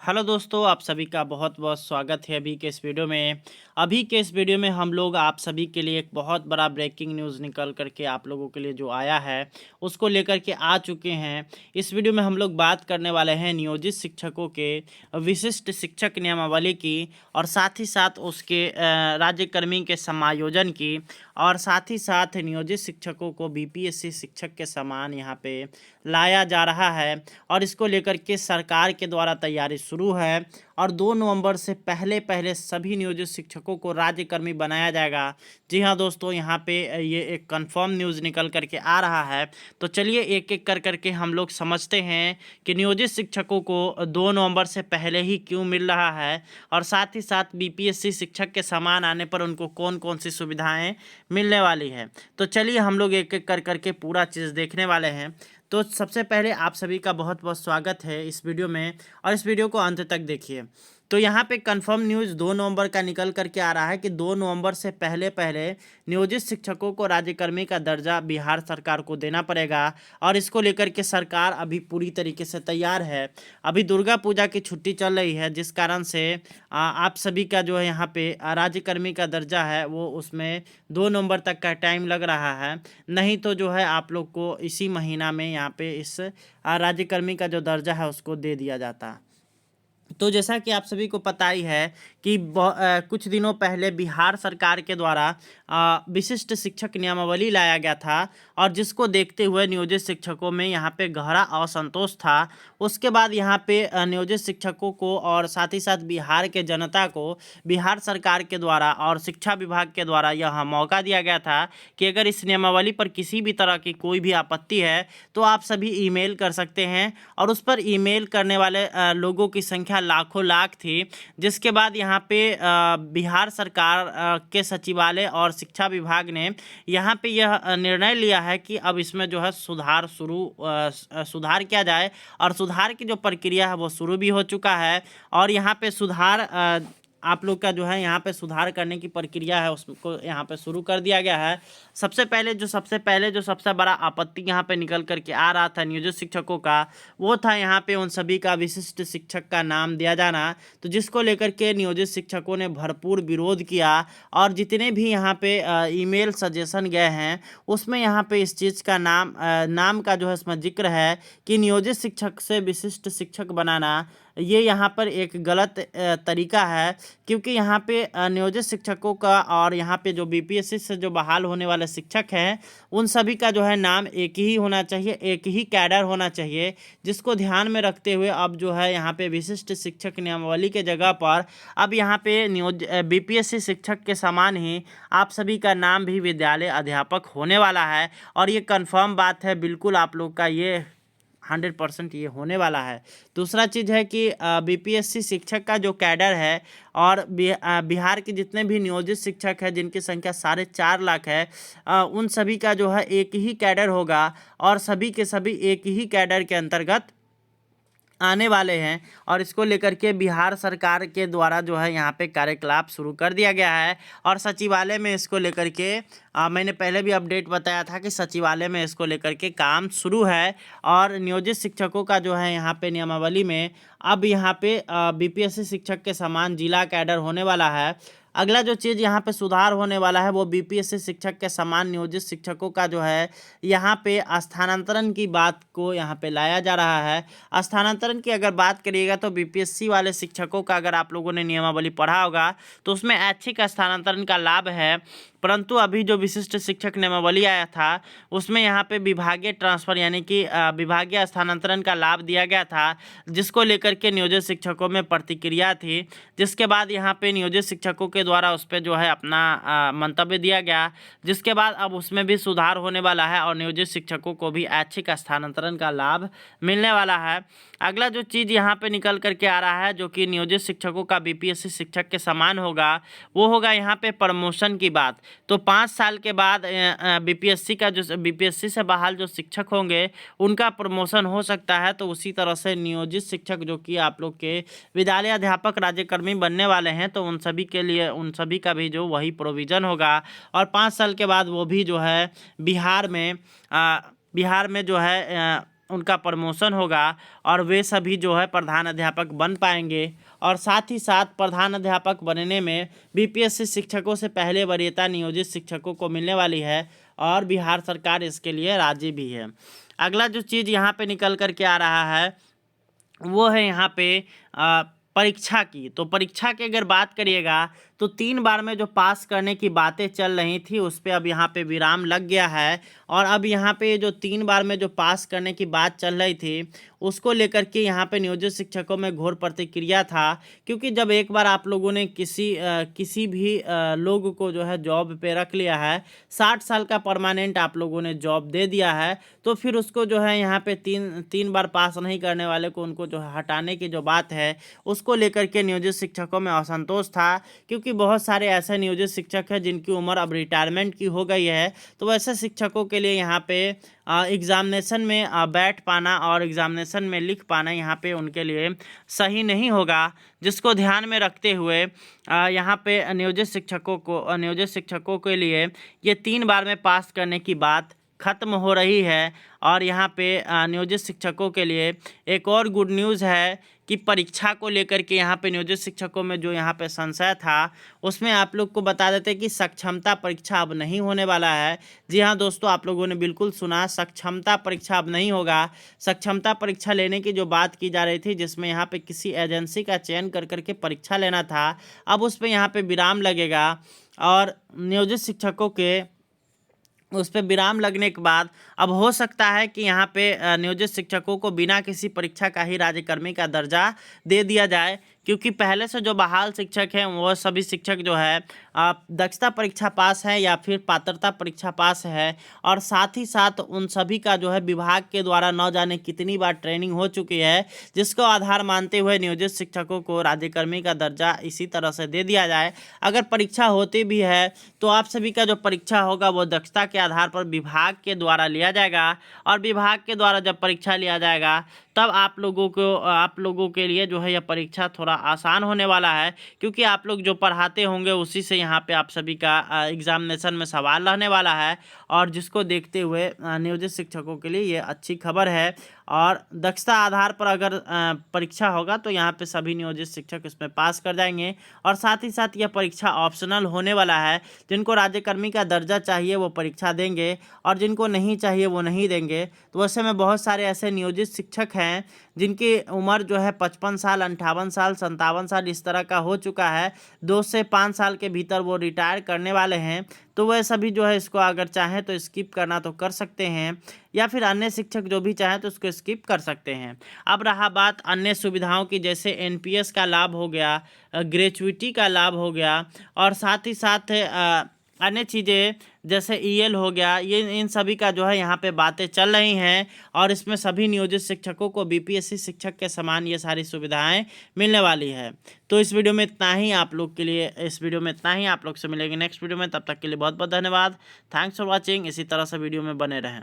Hello दोस्तों, आप सभी का बहुत बहुत स्वागत है अभी के इस वीडियो में हम लोग आप सभी के लिए एक बहुत बड़ा ब्रेकिंग न्यूज़ निकल करके आप लोगों के लिए जो आया है उसको लेकर के आ चुके हैं। इस वीडियो में हम लोग बात करने वाले हैं नियोजित शिक्षकों के विशिष्ट शिक्षक नियमावली की और साथ ही साथ उसके राज्यकर्मी के समायोजन की और साथ ही साथ नियोजित शिक्षकों को बीपीएससी शिक्षक के समान यहाँ पे लाया जा रहा है और इसको लेकर के सरकार के द्वारा तैयारी शुरू है और 2 नवंबर से पहले पहले सभी नियोजित शिक्षकों को राज्यकर्मी बनाया जाएगा। जी हाँ दोस्तों, यहाँ पे ये एक कंफर्म न्यूज़ निकल करके आ रहा है। तो चलिए एक एक कर करके हम लोग समझते हैं कि नियोजित शिक्षकों को 2 नवंबर से पहले ही क्यों मिल रहा है और साथ ही साथ बीपीएससी शिक्षक के समान आने पर उनको कौन कौन सी सुविधाएँ मिलने वाली है। तो चलिए हम लोग एक एक कर करके पूरा चीज़ देखने वाले हैं। तो सबसे पहले आप सभी का बहुत बहुत स्वागत है इस वीडियो में और इस वीडियो को अंत तक देखिए। तो यहाँ पे कंफर्म न्यूज़ 2 नवंबर का निकल करके आ रहा है कि 2 नवंबर से पहले पहले नियोजित शिक्षकों को राज्यकर्मी का दर्जा बिहार सरकार को देना पड़ेगा और इसको लेकर के सरकार अभी पूरी तरीके से तैयार है। अभी दुर्गा पूजा की छुट्टी चल रही है जिस कारण से आप सभी का जो है यहाँ पे राज्यकर्मी का दर्जा है वो उसमें 2 नवंबर तक का टाइम लग रहा है। नहीं तो जो है आप लोग को इसी महीना में यहाँ पे इस राज्यकर्मी का जो दर्जा है उसको दे दिया जाता। तो जैसा कि आप सभी को पता ही है कि कुछ दिनों पहले बिहार सरकार के द्वारा विशिष्ट शिक्षक नियमावली लाया गया था और जिसको देखते हुए नियोजित शिक्षकों में यहाँ पे गहरा असंतोष था। उसके बाद यहाँ पे नियोजित शिक्षकों को और साथ ही साथ बिहार के जनता को बिहार सरकार के द्वारा और शिक्षा विभाग के द्वारा यह मौका दिया गया था कि अगर इस नियमावली पर किसी भी तरह की कोई भी आपत्ति है तो आप सभी ईमेल कर सकते हैं और उस पर ईमेल करने वाले लोगों की संख्या लाखों लाख थी। जिसके बाद यहाँ पे बिहार सरकार के सचिवालय और शिक्षा विभाग ने यहाँ पे यह निर्णय लिया है कि अब इसमें जो है सुधार किया जाए और सुधार की जो प्रक्रिया है वो शुरू भी हो चुका है और यहाँ पे सुधार आप लोग का जो है यहाँ पे सुधार करने की प्रक्रिया है उसको यहाँ पे शुरू कर दिया गया है। सबसे पहले जो सबसे बड़ा आपत्ति यहाँ पे निकल करके आ रहा था नियोजित शिक्षकों का वो था यहाँ पे उन सभी का विशिष्ट शिक्षक का नाम दिया जाना। तो जिसको लेकर के नियोजित शिक्षकों ने भरपूर विरोध किया और जितने भी यहाँ पे ईमेल सजेशन गए हैं उसमें यहाँ पे इस चीज़ का नाम का जो है इसमें जिक्र है कि नियोजित शिक्षक से विशिष्ट शिक्षक बनाना ये यहाँ पर एक गलत तरीका है क्योंकि यहाँ पे नियोजित शिक्षकों का और यहाँ पे जो बीपीएससी से जो बहाल होने वाले शिक्षक हैं उन सभी का जो है नाम एक ही होना चाहिए, एक ही कैडर होना चाहिए। जिसको ध्यान में रखते हुए अब जो है यहाँ पे विशिष्ट शिक्षक नियमावली के जगह पर अब यहाँ पे बीपीएससी शिक्षक के समान ही आप सभी का नाम भी विद्यालय अध्यापक होने वाला है और ये कन्फर्म बात है, बिल्कुल आप लोग का ये 100% ये होने वाला है। दूसरा चीज़ है कि बीपीएससी शिक्षक का जो कैडर है और बिहार के जितने भी नियोजित शिक्षक हैं जिनकी संख्या 4.5 लाख है उन सभी का जो है एक ही कैडर होगा और सभी के सभी एक ही कैडर के अंतर्गत आने वाले हैं और इसको लेकर के बिहार सरकार के द्वारा जो है यहाँ पे कार्यकलाप शुरू कर दिया गया है और सचिवालय में इसको लेकर के मैंने पहले भी अपडेट बताया था कि सचिवालय में इसको लेकर के काम शुरू है और नियोजित शिक्षकों का जो है यहाँ पे नियमावली में अब यहाँ पे बीपीएससी शिक्षक के समान जिला कैडर होने वाला है। अगला जो चीज़ यहाँ पे सुधार होने वाला है वो बीपीएससी शिक्षक के समान नियोजित शिक्षकों का जो है यहाँ पे स्थानांतरण की बात को यहाँ पे लाया जा रहा है। स्थानांतरण की अगर बात करिएगा तो बीपीएससी वाले शिक्षकों का अगर आप लोगों ने नियमावली पढ़ा होगा तो उसमें ऐच्छिक स्थानांतरण का लाभ है, परंतु अभी जो विशिष्ट शिक्षक नियमावली आया था उसमें यहाँ पे विभागीय ट्रांसफ़र यानी कि विभागीय स्थानांतरण का लाभ दिया गया था जिसको लेकर के नियोजित शिक्षकों में प्रतिक्रिया थी। जिसके बाद यहाँ पे नियोजित शिक्षकों के द्वारा उस पर जो है अपना मंतव्य दिया गया, जिसके बाद अब उसमें भी सुधार होने वाला है और नियोजित शिक्षकों को भी ऐच्छिक स्थानांतरण का लाभ मिलने वाला है। अगला जो चीज़ यहाँ पे निकल करके आ रहा है जो कि नियोजित शिक्षकों का बीपीएससी शिक्षक के समान होगा वो होगा यहाँ पे प्रमोशन की बात। तो 5 साल के बाद बीपीएससी से बहाल जो शिक्षक होंगे उनका प्रमोशन हो सकता है। तो उसी तरह से नियोजित शिक्षक जो कि आप लोग के विद्यालय अध्यापक राज्यकर्मी बनने वाले हैं तो उन सभी के लिए उन सभी का भी जो वही प्रोविज़न होगा और 5 साल के बाद वो भी जो है बिहार में जो है उनका प्रमोशन होगा और वे सभी जो है प्रधान अध्यापक बन पाएंगे। और साथ ही साथ प्रधान अध्यापक बनने में बीपीएससी शिक्षकों से पहले वरीयता नियोजित शिक्षकों को मिलने वाली है और बिहार सरकार इसके लिए राजी भी है। अगला जो चीज़ यहाँ पे निकल कर के आ रहा है वो है यहाँ पे परीक्षा की। तो परीक्षा की अगर बात करिएगा तो 3 बार में जो पास करने की बातें चल रही थी उस पर अब यहाँ पे विराम लग गया है। और अब यहाँ पे जो 3 बार में जो पास करने की बात चल रही थी उसको लेकर के यहाँ पे नियोजित शिक्षकों में घोर प्रतिक्रिया था, क्योंकि जब एक बार आप लोगों ने किसी भी लोग को जो है जॉब पे रख लिया है, 60 साल का परमानेंट आप लोगों ने जॉब दे दिया है, तो फिर उसको जो है यहाँ पे तीन बार पास नहीं करने वाले को उनको जो है हटाने की जो बात है उसको लेकर के नियोजित शिक्षकों में असंतोष था। क्योंकि बहुत सारे ऐसे नियोजित शिक्षक हैं जिनकी उम्र अब रिटायरमेंट की हो गई है, तो वैसे शिक्षकों के लिए यहाँ पे एग्ज़ामिनेशन में बैठ पाना और एग्ज़ामिनेशन में लिख पाना यहाँ पे उनके लिए सही नहीं होगा, जिसको ध्यान में रखते हुए यहाँ पे नियोजित शिक्षकों के लिए ये 3 बार में पास करने की बात ख़त्म हो रही है। और यहाँ पे नियोजित शिक्षकों के लिए एक और गुड न्यूज़ है कि परीक्षा को लेकर के यहाँ पे नियोजित शिक्षकों में जो यहाँ पे संशय था उसमें आप लोग को बता देते हैं कि सक्षमता परीक्षा अब नहीं होने वाला है। जी हाँ दोस्तों, आप लोगों ने बिल्कुल सुना, सक्षमता परीक्षा अब नहीं होगा। सक्षमता परीक्षा लेने की जो बात की जा रही थी जिसमें यहाँ पे किसी एजेंसी का चयन कर करके परीक्षा लेना था, अब उस पर यहाँ पे विराम लगेगा। और नियोजित शिक्षकों के उस पर विराम लगने के बाद अब हो सकता है कि यहाँ पे नियोजित शिक्षकों को बिना किसी परीक्षा का ही राज्यकर्मी का दर्जा दे दिया जाए, क्योंकि पहले से जो बहाल शिक्षक हैं वो सभी शिक्षक जो है दक्षता परीक्षा पास है या फिर पात्रता परीक्षा पास है। और साथ ही साथ उन सभी का जो है विभाग के द्वारा न जाने कितनी बार ट्रेनिंग हो चुकी है, जिसको आधार मानते हुए नियोजित शिक्षकों को राज्यकर्मी का दर्जा इसी तरह से दे दिया जाए। अगर परीक्षा होती भी है तो आप सभी का जो परीक्षा होगा वो दक्षता के आधार पर विभाग के द्वारा लिया जाएगा। और विभाग के द्वारा जब परीक्षा लिया जाएगा तब आप लोगों के लिए जो है यह परीक्षा थोड़ा आसान होने वाला है, क्योंकि आप लोग जो पढ़ाते होंगे उसी से यहाँ पे आप सभी का एग्जामिनेशन में सवाल रहने वाला है। और जिसको देखते हुए नियोजित शिक्षकों के लिए ये अच्छी खबर है। और दक्षता आधार पर अगर परीक्षा होगा तो यहाँ पे सभी नियोजित शिक्षक इसमें पास कर जाएंगे। और साथ ही साथ यह परीक्षा ऑप्शनल होने वाला है, जिनको राज्यकर्मी का दर्जा चाहिए वो परीक्षा देंगे और जिनको नहीं चाहिए वो नहीं देंगे। तो वैसे में बहुत सारे ऐसे नियोजित शिक्षक हैं जिनकी उम्र जो है 55 साल, 58 साल, 57 साल इस तरह का हो चुका है, 2 से 5 साल के भीतर वो रिटायर करने वाले हैं। तो वह सभी जो है इसको अगर चाहें तो स्किप करना तो कर सकते हैं, या फिर अन्य शिक्षक जो भी चाहें तो उसको स्किप कर सकते हैं। अब रहा बात अन्य सुविधाओं की, जैसे एनपीएस का लाभ हो गया, ग्रेचुइटी का लाभ हो गया, और साथ ही साथ अन्य चीज़ें जैसे ईएल हो गया, ये इन सभी का जो है यहाँ पे बातें चल रही हैं। और इसमें सभी नियोजित शिक्षकों को बीपीएससी शिक्षक के समान ये सारी सुविधाएं मिलने वाली है। तो इस वीडियो में इतना ही आप लोग के लिए, आप लोग से मिलेंगे नेक्स्ट वीडियो में। तब तक के लिए बहुत बहुत धन्यवाद। Thanks for watching. इसी तरह से वीडियो में बने रहें।